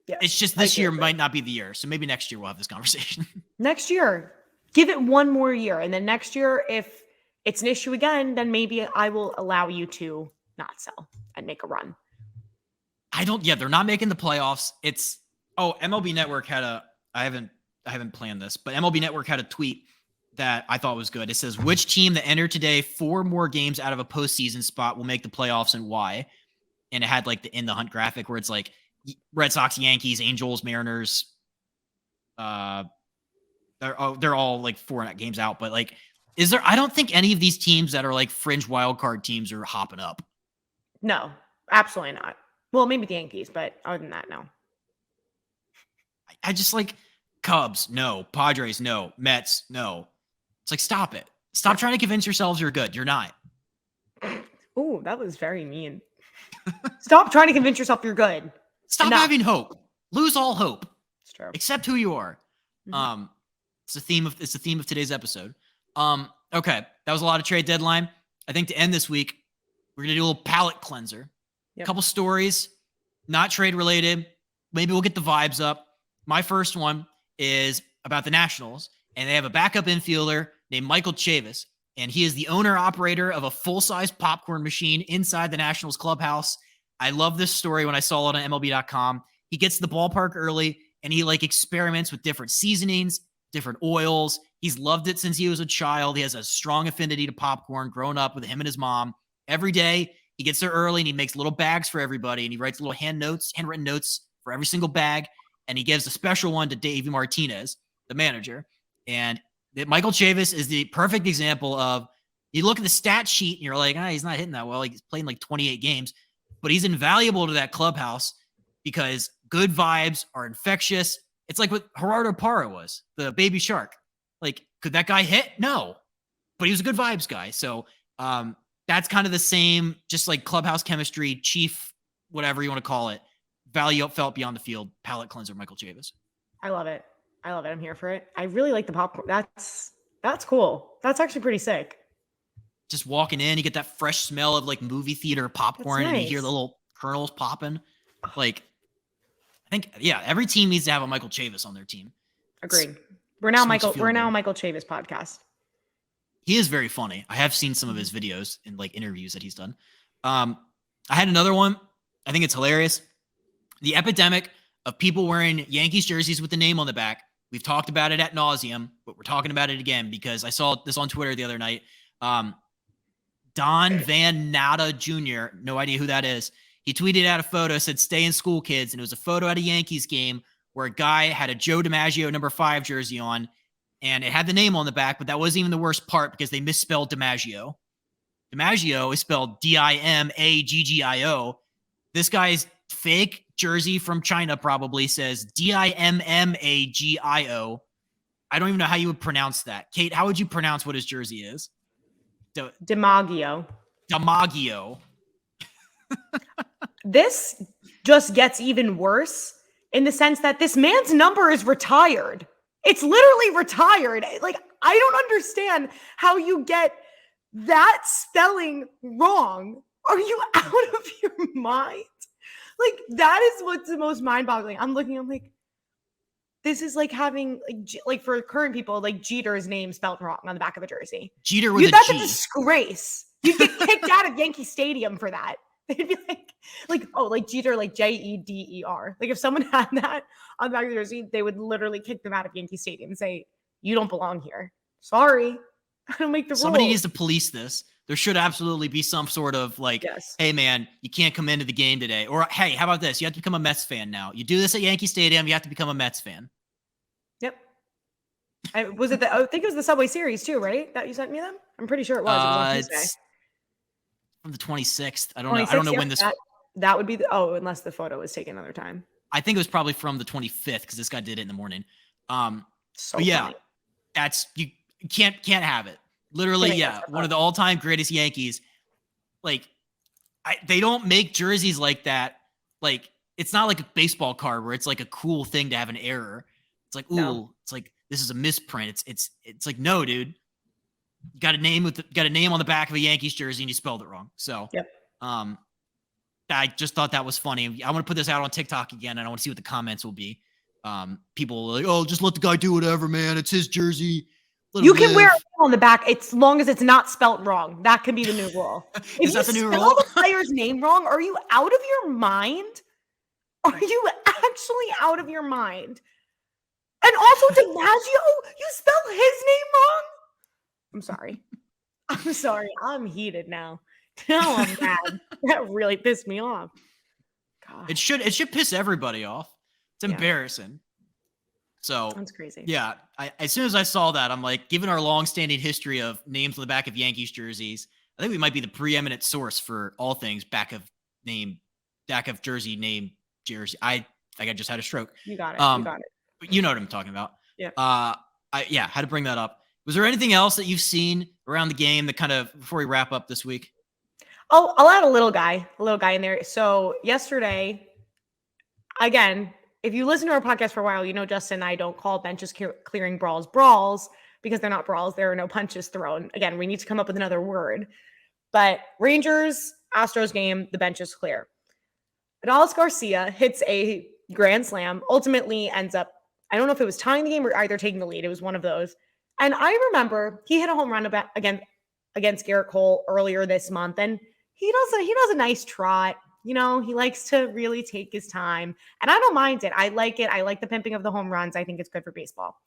It's just this year might not be the year. So maybe next year we'll have this conversation. Next year, give it one more year. And then next year, if it's an issue again, then maybe I will allow you to not sell and make a run. They're not making the playoffs. MLB Network had I haven't planned this, but MLB Network had a tweet that I thought was good. It says, which team that entered today 4 more games out of a postseason spot will make the playoffs and why? And it had like the in the hunt graphic where it's like Red Sox, Yankees, Angels, Mariners. They're all like 4 games out, but like, I don't think any of these teams that are like fringe wild card teams are hopping up. No, absolutely not. Well, maybe the Yankees, but other than that, no. I just like Cubs, no. Padres, no. Mets, no. It's like, stop it. Stop trying to convince yourselves you're good. You're not. Ooh, that was very mean. Stop trying to convince yourself you're good. Stop having hope. Lose all hope. It's true. Accept who you are. Mm-hmm. It's the theme of today's episode. Okay. That was a lot of trade deadline. I think to end this week, we're going to do a little palate cleanser. A couple stories, not trade related. Maybe we'll get the vibes up. My first one is about the Nationals, and they have a backup infielder named Michael Chavis, and he is the owner-operator of a full-size popcorn machine inside the Nationals clubhouse. I love this story when I saw it on MLB.com. He gets to the ballpark early, and he like experiments with different seasonings, different oils. He's loved it since he was a child. He has a strong affinity to popcorn, growing up with him and his mom. Every day, he gets there early, and he makes little bags for everybody, and he writes little handwritten notes for every single bag. And he gives a special one to Davey Martinez, the manager. And Michael Chavis is the perfect example of, you look at the stat sheet and you're like, he's not hitting that well. He's playing like 28 games, but he's invaluable to that clubhouse because good vibes are infectious. It's like what Gerardo Parra was, the baby shark. Like, could that guy hit? No, but he was a good vibes guy. So that's kind of the same, just like clubhouse chemistry, chief, whatever you want to call it. Value felt beyond the field, palate cleanser, Michael Chavis. I love it. I'm here for it. I really like the popcorn. That's cool. That's actually pretty sick. Just walking in, you get that fresh smell of like movie theater popcorn, and you hear the little kernels popping. Like, I think, every team needs to have a Michael Chavis on their team. Agreed. We're now a Michael Chavis podcast. He is very funny. I have seen some of his videos and like interviews that he's done. I had another one. I think it's hilarious. The epidemic of people wearing Yankees jerseys with the name on the back. We've talked about it at nauseum, but we're talking about it again because I saw this on Twitter the other night. Don Van Natta Jr., no idea who that is. He tweeted out a photo, said, "Stay in school, kids." And it was a photo at a Yankees game where a guy had a Joe DiMaggio number 5 jersey on, and it had the name on the back, but that wasn't even the worst part because they misspelled DiMaggio. DiMaggio is spelled Dimaggio. This guy's fake jersey from China probably says Dimmagio. I don't even know how you would pronounce that. Kait, how would you pronounce what his jersey is? DiMaggio. DiMaggio. This just gets even worse in the sense that this man's number is retired. It's literally retired. Like, I don't understand how you get that spelling wrong. Are you out of your mind? Like, that is what's the most mind-boggling. I'm like, this is like having, like for current people, like Jeter's name spelled wrong on the back of a jersey. Jeter with a G. That's a disgrace. You'd get kicked out of Yankee Stadium for that. They'd be like, oh, like Jeter, like Jeder. Like if someone had that on the back of the jersey, they would literally kick them out of Yankee Stadium and say, "You don't belong here. Sorry, I don't make the rules." Somebody needs to police this. There should absolutely be some sort of like, hey man, you can't come into the game today. Or hey, how about this? You have to become a Mets fan now. You do this at Yankee Stadium, you have to become a Mets fan. Yep. I think it was the Subway Series too, right? That you sent me them? I'm pretty sure it was. It was on Tuesday. From the 26th. I don't know when this. That would be unless the photo was taken another time. I think it was probably from the 25th because this guy did it in the morning. So but yeah, funny. that's you can't have it. Literally, yeah, one of the all-time greatest Yankees. Like, they don't make jerseys like that. Like, it's not like a baseball card where it's like a cool thing to have an error. It's like, it's like this is a misprint. It's like, no, dude. You got a name on the back of a Yankees jersey and you spelled it wrong. So, I just thought that was funny. I want to put this out on TikTok again, and I want to see what the comments will be. People are like, "Oh, just let the guy do whatever, man. It's his jersey." You can wear it on the back as long as it's not spelt wrong. That can be the new rule. If that the new spell rule? the player's name wrong, are you out of your mind? Are you actually out of your mind? And also, DiMaggio, you spell his name wrong? I'm sorry. I'm heated now. Now I'm mad. That really pissed me off. God. It should piss everybody off. It's embarrassing. So that's crazy. Yeah. As soon as I saw that, I'm like, given our long-standing history of names on the back of Yankees jerseys, I think we might be the preeminent source for all things back of jersey name jersey. I think I just had a stroke. You got it. You got it. But you know what I'm talking about. Yeah. Had to bring that up. Was there anything else that you've seen around the game that kind of, before we wrap up this week? Oh, I'll add a little guy in there. So yesterday, again, if you listen to our podcast for a while, you know Justin and I don't call benches clearing brawls because they're not brawls. There are no punches thrown. Again, we need to come up with another word. But Rangers, Astros game, the bench is clear. Adolis Garcia hits a grand slam, ultimately ends up, I don't know if it was tying the game or either taking the lead. It was one of those. And I remember he hit a home run against Garrett Cole earlier this month. And he does a nice trot. You know, he likes to really take his time. And I don't mind it. I like it. I like the pimping of the home runs. I think it's good for baseball.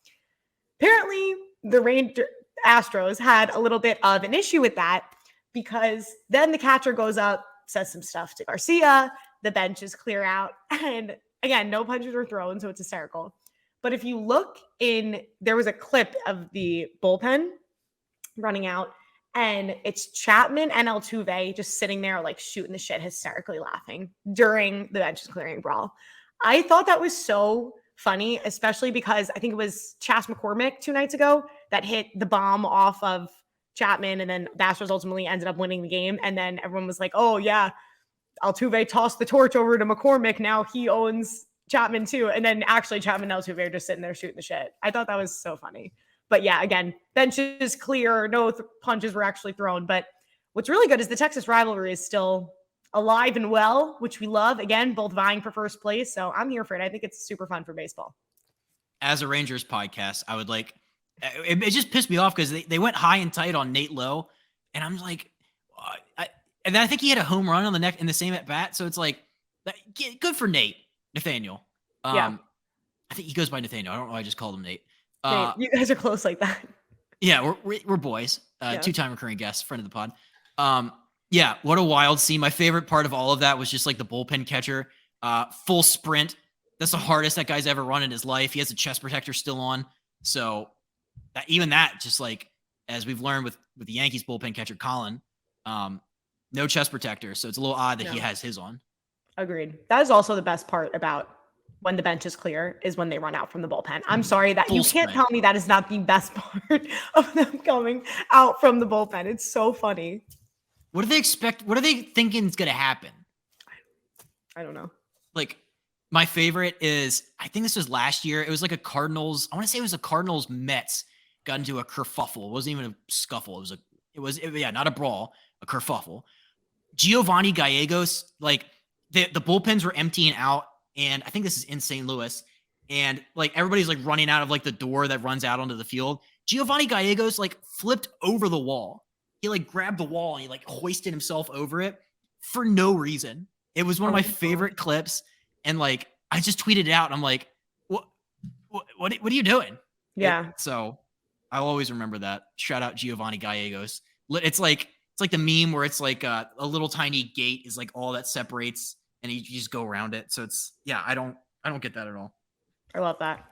Apparently, the Astros had a little bit of an issue with that because then the catcher goes up, says some stuff to Garcia. The bench is clear out. And again, no punches were thrown, so it's hysterical. But if you look there was a clip of the bullpen running out, and it's Chapman and Altuve just sitting there like shooting the shit, hysterically laughing during the benches clearing brawl. I thought that was so funny, especially because I think it was Chas McCormick 2 nights ago that hit the bomb off of Chapman, and then the Astros ultimately ended up winning the game. And then everyone was like, oh yeah, Altuve tossed the torch over to McCormick. Now he owns Chapman too. And then actually Chapman and Altuve are just sitting there shooting the shit. I thought that was so funny. But yeah, again, bench is clear. No punches were actually thrown. But what's really good is the Texas rivalry is still alive and well, which we love. Again, both vying for first place. So I'm here for it. I think it's super fun for baseball. As a Rangers podcast, I would like, it just pissed me off because they went high and tight on Nate Lowe. And I'm like, and then I think he had a home run on the neck in the same at bat. So it's like, good for Nathaniel. Yeah. I think he goes by Nathaniel. I don't know why I just called him Nate. You guys are close like that. Yeah, we're boys. 2-time recurring guest, friend of the pod. Yeah, what a wild scene. My favorite part of all of that was just like the bullpen catcher, full sprint. That's the hardest that guy's ever run in his life. He has a chest protector still on. So even that, just like as we've learned with the Yankees bullpen catcher Colin, no chest protector. So it's a little odd that he has his on. Agreed. That is also the best part about when the bench is clear is when they run out from the bullpen. I'm sorry that you can't tell me that is not the best part of them coming out from the bullpen. It's so funny. What do they expect? What are they thinking is going to happen? I don't know. Like my favorite is, I think this was last year. It was like a Cardinals. I want to say it was a Cardinals Mets got into a kerfuffle. It wasn't even a scuffle. It was not a brawl, a kerfuffle. Giovanni Gallegos, like the bullpens were emptying out. And I think this is in St. Louis. And like everybody's like running out of like the door that runs out onto the field. Giovanni Gallegos like flipped over the wall. He like grabbed the wall and he like hoisted himself over it for no reason. It was one of my favorite clips. And like, I just tweeted it out. And I'm like, what are you doing? Yeah. So I'll always remember that. Shout out Giovanni Gallegos. It's like the meme where it's like a little tiny gate is like all that separates and you just go around it. So it's, I don't get that at all. I love that.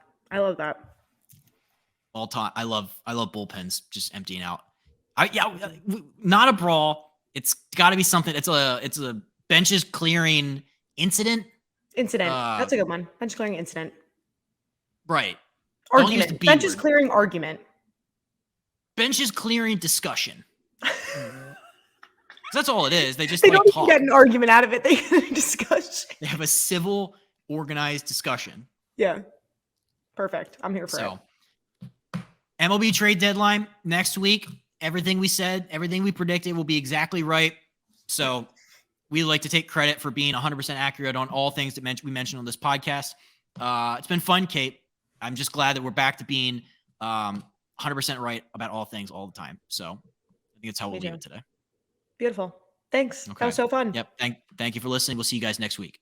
All time. I love bullpens just emptying out. Not a brawl. It's got to be something. It's a benches clearing incident. That's a good one. Bench clearing incident. Right. Argument. Benches clearing argument. Benches clearing discussion. That's all it is. They just they don't even get an argument out of it. They get a discussion. They have a civil, organized discussion. Yeah. Perfect. I'm here for it. MLB trade deadline next week. Everything we said, everything we predicted will be exactly right. So we like to take credit for being 100% accurate on all things that we mentioned on this podcast. It's been fun, Kait. I'm just glad that we're back to being 100% right about all things all the time. So I think that's how we'll leave it today. Beautiful. Thanks. Okay. That was so fun. Yep. Thank you for listening. We'll see you guys next week.